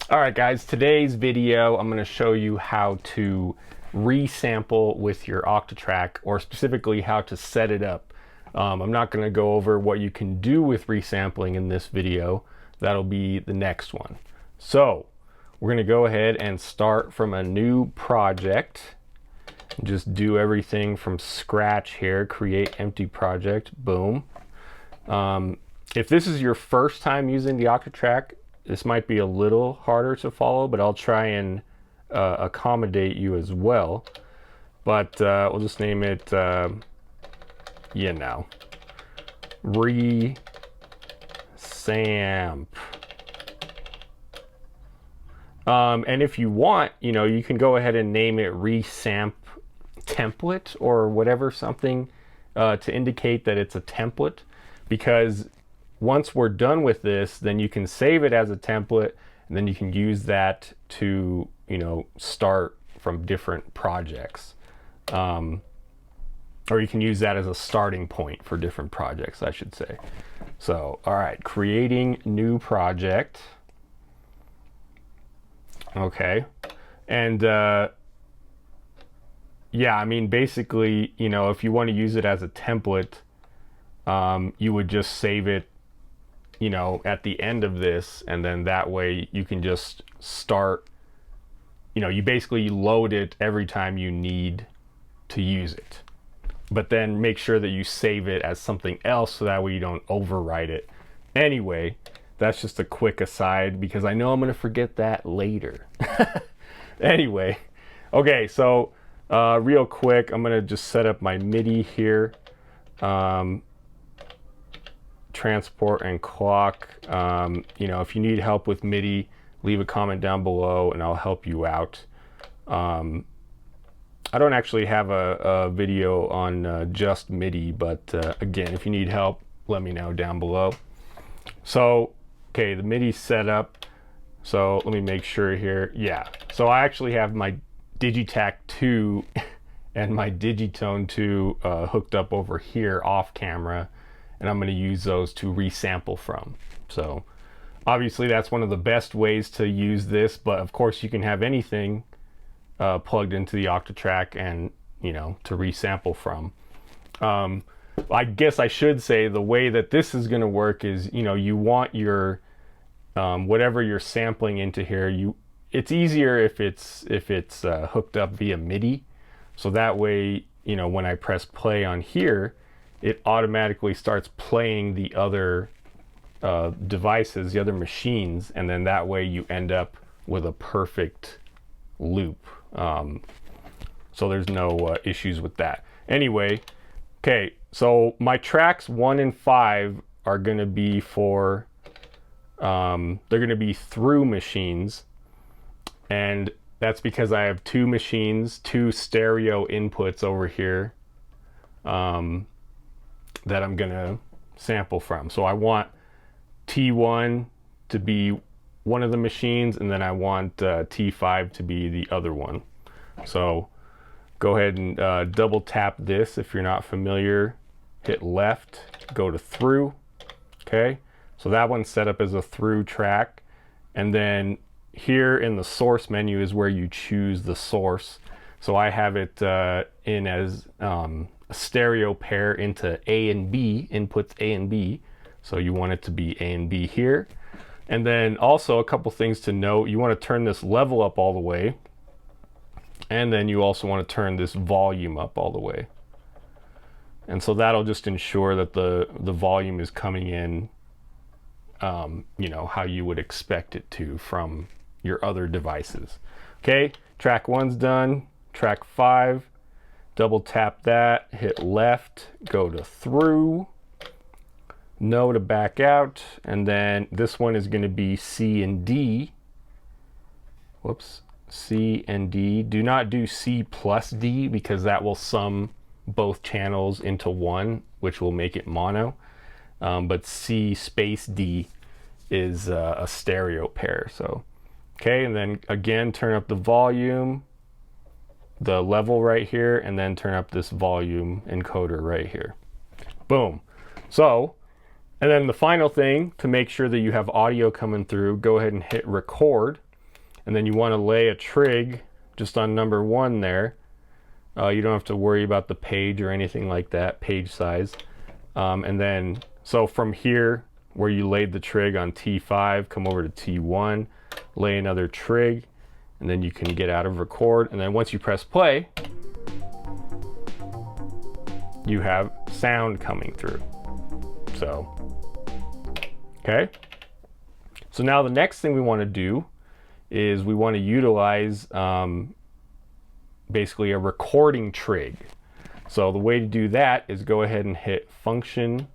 All right, guys, today's video, I'm going to show you how to resample with your Octatrack, or specifically how to set it up. I'm not going to go over what you can do with resampling in this video. That'll be the next one. So we're going to go ahead and start from a new project. Just do everything from scratch here. Create empty project. Boom. If this is your first time using the Octatrack, this might be a little harder to follow, but I'll try and accommodate you as well. But we'll just name it, Resamp. And if you want, you can go ahead and name it Resamp template or whatever, something to indicate that it's a template, because once we're done with this, then you can save it as a template, and then you can use that to, start from different projects. Or you can use that as a starting point for different projects, I should say. So, all right, creating new project. Okay. And yeah, I mean, basically, if you want to use it as a template, you would just save it at the end of this, and then that way you can just start, you basically load it every time you need to use it. But then make sure that you save it as something else so that way you don't overwrite it. Anyway, that's just a quick aside because I know I'm going to forget that later. Anyway, okay, so real quick, I'm going to just set up my MIDI here. Transport and clock. If you need help with MIDI, leave a comment down below and I'll help you out. I don't actually have a video on just MIDI, but again, if you need help, let me know down below. So, okay, the MIDI setup. So let me make sure here. Yeah, so I actually have my Digitac 2 and my Digitone 2 hooked up over here off camera, and I'm going to use those to resample from. So obviously that's one of the best ways to use this, but of course you can have anything plugged into the Octatrack and to resample from. I guess I should say the way that this is going to work is you want your whatever you're sampling into here, it's easier if it's hooked up via MIDI, so that way when I press play on here, it automatically starts playing the other devices, the other machines, and then that way you end up with a perfect loop. So there's no issues with that. Anyway, okay, so my tracks 1 and 5 are going to be for, they're going to be through machines, and that's because I have two machines, two stereo inputs over here. That I'm gonna sample from. So I want T1 to be one of the machines, and then I want T5 to be the other one. So go ahead and double tap this if you're not familiar. Hit left, go to through. Okay, so that one's set up as a through track, and then here in the source menu is where you choose the source. So I have it in as a stereo pair into A and B, inputs A and B. So you want it to be A and B here. And then also a couple things to note, you want to turn this level up all the way. And then you also want to turn this volume up all the way. And so that'll just ensure that the volume is coming in, how you would expect it to from your other devices. Okay, track 1's done. Track 5. Double tap that, hit left, go to through, no to back out, and then this one is going to be C and D. Whoops, C and D. Do not do C plus D because that will sum both channels into one, which will make it mono. But C space D is a stereo pair. So, okay, and then again, turn up the volume, the level right here, and then turn up this volume encoder right here. Boom. So, and then the final thing to make sure that you have audio coming through, go ahead and hit record. and then you want to lay a trig just on number 1 there. You don't have to worry about the page or anything like that, page size. And then, so from here, where you laid the trig on T5, come over to T1, lay another trig, and then you can get out of record. And then once you press play, you have sound coming through. So, okay. So now the next thing we want to do is we want to utilize basically a recording trig. So the way to do that is go ahead and hit function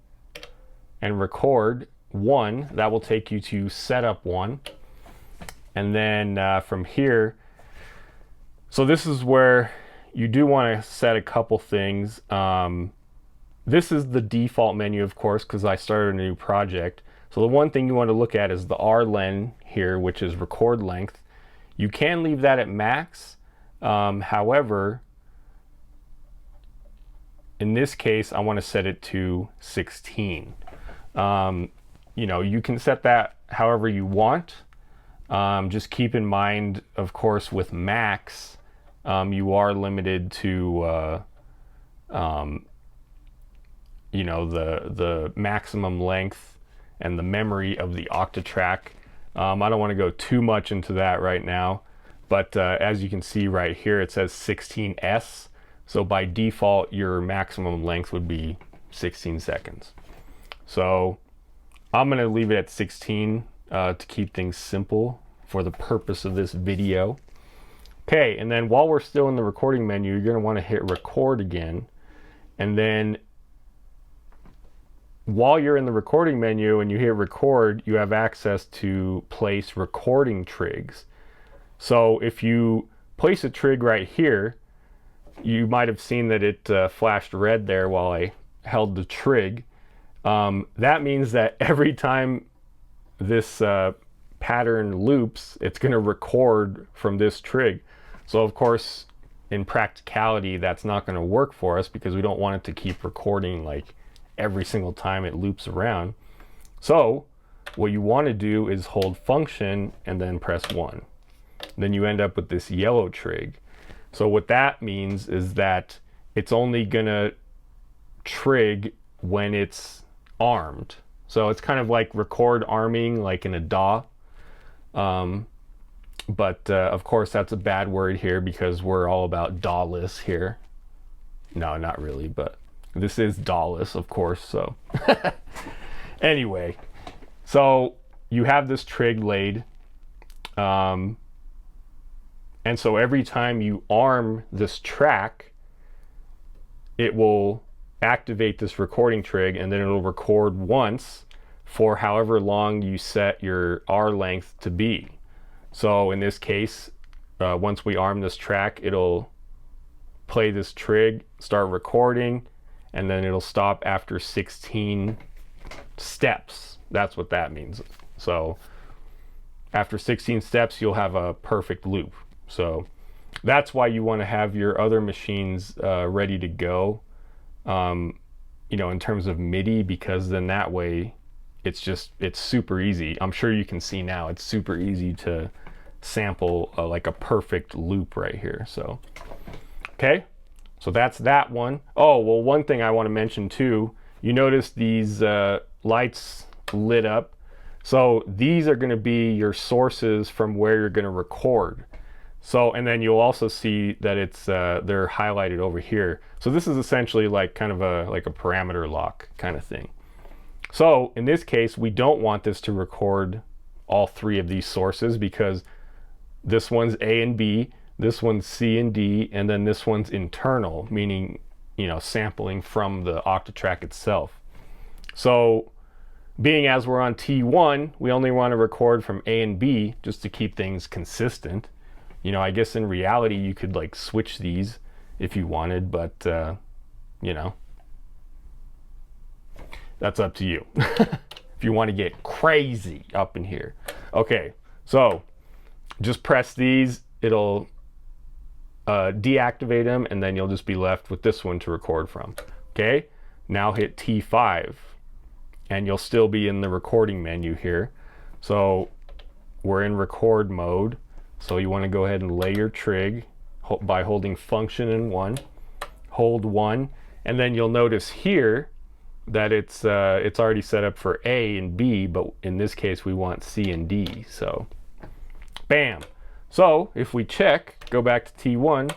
and record 1. That will take you to setup 1. And then from here, so this is where you do want to set a couple things. This is the default menu, of course, because I started a new project. So the one thing you want to look at is the RLen here, which is record length. You can leave that at max. However, in this case, I want to set it to 16. You know, you can set that however you want. Just keep in mind, of course, with max, you are limited to, you know, the maximum length and the memory of the Octatrack. I don't want to go too much into that right now, but as you can see right here, it says 16S. So by default, your maximum length would be 16 seconds. So I'm going to leave it at 16 to keep things simple for the purpose of this video. Okay, and then while we're still in the recording menu, you're going to want to hit record again. And then while you're in the recording menu and you hit record, you have access to place recording trigs. So if you place a trig right here, you might have seen that it flashed red there while I held the trig. That means that every time this pattern loops, it's going to record from this trig. So of course, in practicality, that's not going to work for us because we don't want it to keep recording like every single time it loops around. So what you want to do is hold function and then press 1. Then you end up with this yellow trig. So what that means is that it's only going to trig when it's armed. So it's kind of like record arming, like in a DAW. But of course, that's a bad word here because we're all about DAW-less here. No, not really, but this is DAW-less, of course. So anyway, so you have this trig laid. And so every time you arm this track, it will activate this recording trig, and then it'll record once for however long you set your R length to be. So in this case, once we arm this track, it'll play this trig, start recording, and then it'll stop after 16 steps. That's what that means. So after 16 steps, you'll have a perfect loop. So that's why you want to have your other machines ready to go, you know, in terms of MIDI, because then that way it's super easy. I'm sure you can see now it's super easy to sample like a perfect loop right here. So, okay, so that's that one. Oh, well, one thing I want to mention too, you notice these lights lit up. So these are going to be your sources from where you're going to record. So, and then you'll also see that it's they're highlighted over here. So this is essentially like kind of a parameter lock kind of thing. So in this case, we don't want this to record all 3 of these sources because this one's A and B, this one's C and D, and then this one's internal, meaning, you know, sampling from the Octatrack itself. So being as we're on T1, we only want to record from A and B just to keep things consistent. You know, I guess in reality, you could like switch these if you wanted, but, you know, that's up to you. If you want to get crazy up in here. Okay, so just press these, it'll deactivate them, and then you'll just be left with this one to record from. Okay, now hit T5, and you'll still be in the recording menu here. So we're in record mode. So you want to go ahead and lay your trig by holding function and 1. Hold 1, and then you'll notice here that it's already set up for A and B, but in this case we want C and D. So bam. So if we check, go back to T1,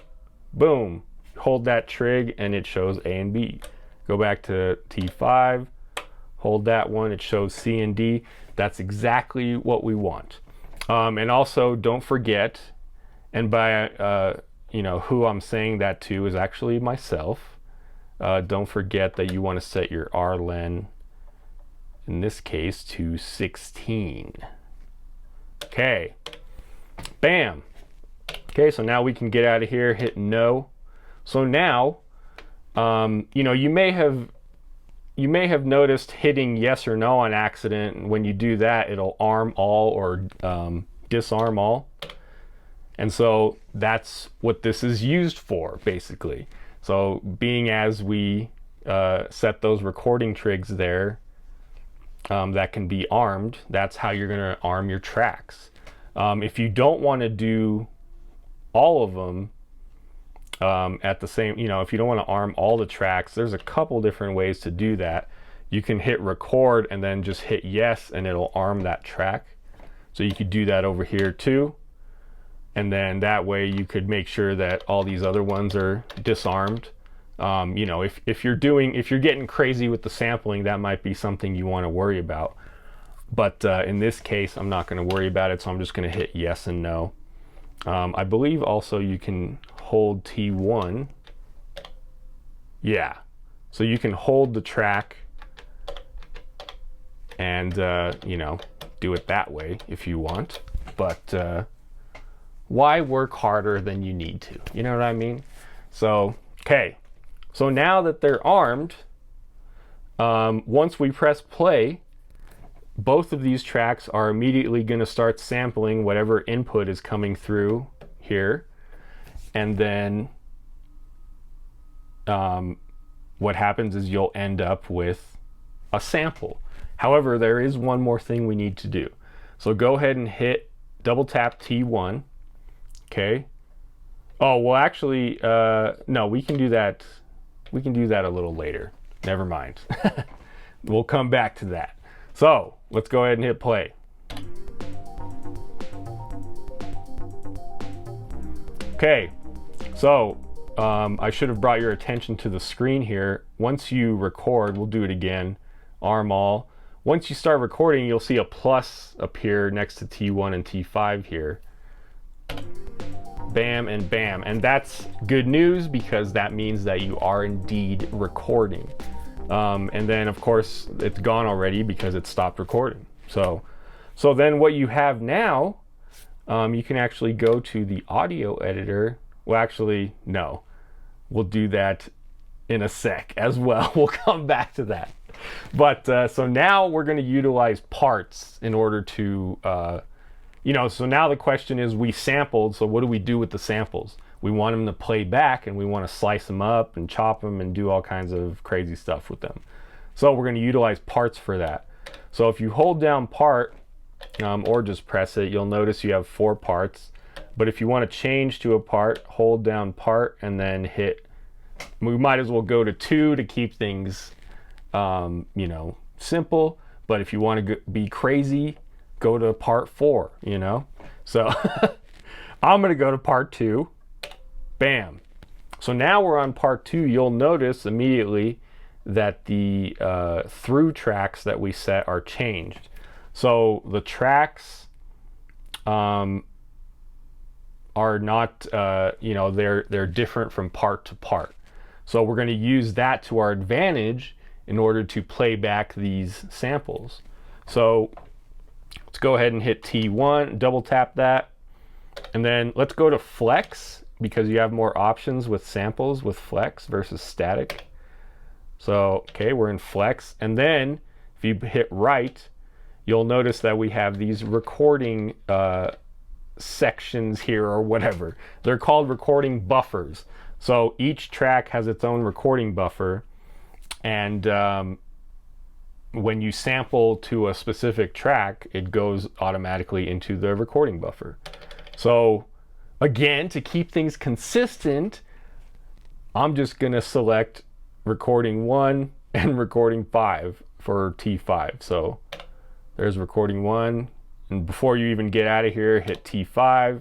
boom, hold that trig and it shows A and B. Go back to T5, hold that one, it shows C and D. That's exactly what we want. And also don't forget, and by you know, who I'm saying that to is actually myself. Don't forget that you want to set your RLen, in this case, to 16. Okay, bam. Okay, so now we can get out of here, hit no. So now, you know, you may have noticed hitting yes or no on accident, and when you do that, it'll arm all or disarm all. And so that's what this is used for, basically. So being as we set those recording trigs there that can be armed, that's how you're going to arm your tracks. If you don't want to do all of them at the same, you know, if you don't want to arm all the tracks, there's a couple different ways to do that. You can hit record and then just hit yes and it'll arm that track. So you could do that over here too. And then that way you could make sure that all these other ones are disarmed. You know, if you're getting crazy with the sampling, that might be something you want to worry about. But in this case, I'm not going to worry about it, so I'm just going to hit yes and no. I believe also you can hold T1. Yeah, so you can hold the track and you know, do it that way if you want. But why work harder than you need to? You know what I mean? So, okay. So now that they're armed, once we press play, both of these tracks are immediately going to start sampling whatever input is coming through here. And then what happens is you'll end up with a sample. However, there is one more thing we need to do. So go ahead and hit double tap T1. Okay. Oh, well, actually, no, we can do that. We can do that a little later. Never mind. We'll come back to that. So let's go ahead and hit play. Okay. So I should have brought your attention to the screen here. Once you record, we'll do it again. Arm all. Once you start recording, you'll see a plus appear next to T1 and T5 here. Bam and bam. And that's good news because that means that you are indeed recording. And then of course it's gone already because it stopped recording. So then what you have now, you can actually go to the audio editor. Well, actually, no, we'll do that in a sec as well. We'll come back to that. But so now we're going to utilize parts in order to, you know, so now the question is we sampled, so what do we do with the samples? We want them to play back and we want to slice them up and chop them and do all kinds of crazy stuff with them. So we're going to utilize parts for that. So if you hold down part or just press it, you'll notice you have 4 parts. But if you want to change to a part, hold down part and then hit, we might as well go to 2 to keep things, you know, simple. But if you want to be crazy, go to part 4, you know. So I'm going to go to part 2. Bam. So now we're on part 2. You'll notice immediately that the through tracks that we set are changed. So the tracks are not, you know, they're different from part to part. So we're going to use that to our advantage in order to play back these samples. So let's go ahead and hit T1, double tap that, and then let's go to flex because you have more options with samples with flex versus static. So, okay, we're in flex, and then if you hit right, you'll notice that we have these recording sections here or whatever. They're called recording buffers. So each track has its own recording buffer, and when you sample to a specific track, it goes automatically into the recording buffer. So again, to keep things consistent, I'm just gonna select recording 1 and recording 5 for T5. So there's recording 1, and before you even get out of here, hit T5,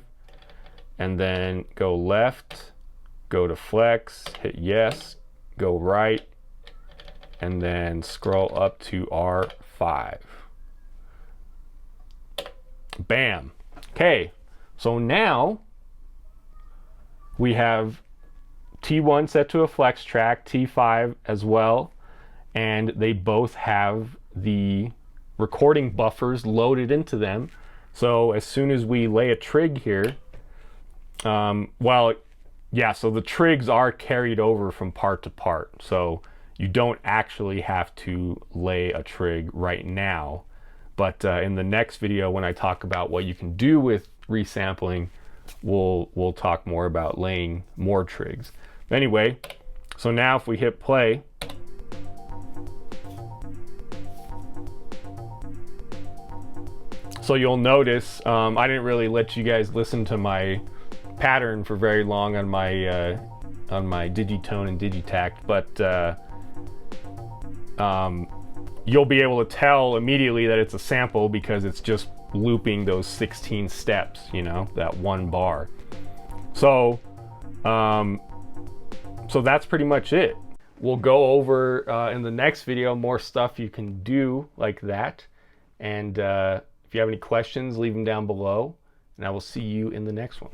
and then go left, go to flex, hit yes, go right, and then scroll up to R5. Bam. Okay, so now we have T1 set to a flex track, T5 as well, and they both have the recording buffers loaded into them. So as soon as we lay a trig here, so the trigs are carried over from part to part. So you don't actually have to lay a trig right now. But in the next video, when I talk about what you can do with resampling, we'll talk more about laying more trigs. Anyway, so now if we hit play, so you'll notice I didn't really let you guys listen to my pattern for very long on my Digitone and Digitact, but you'll be able to tell immediately that it's a sample because it's just looping those 16 steps, you know, that one bar. So so that's pretty much it. We'll go over in the next video more stuff you can do like that, and if you have any questions, leave them down below, and I will see you in the next one.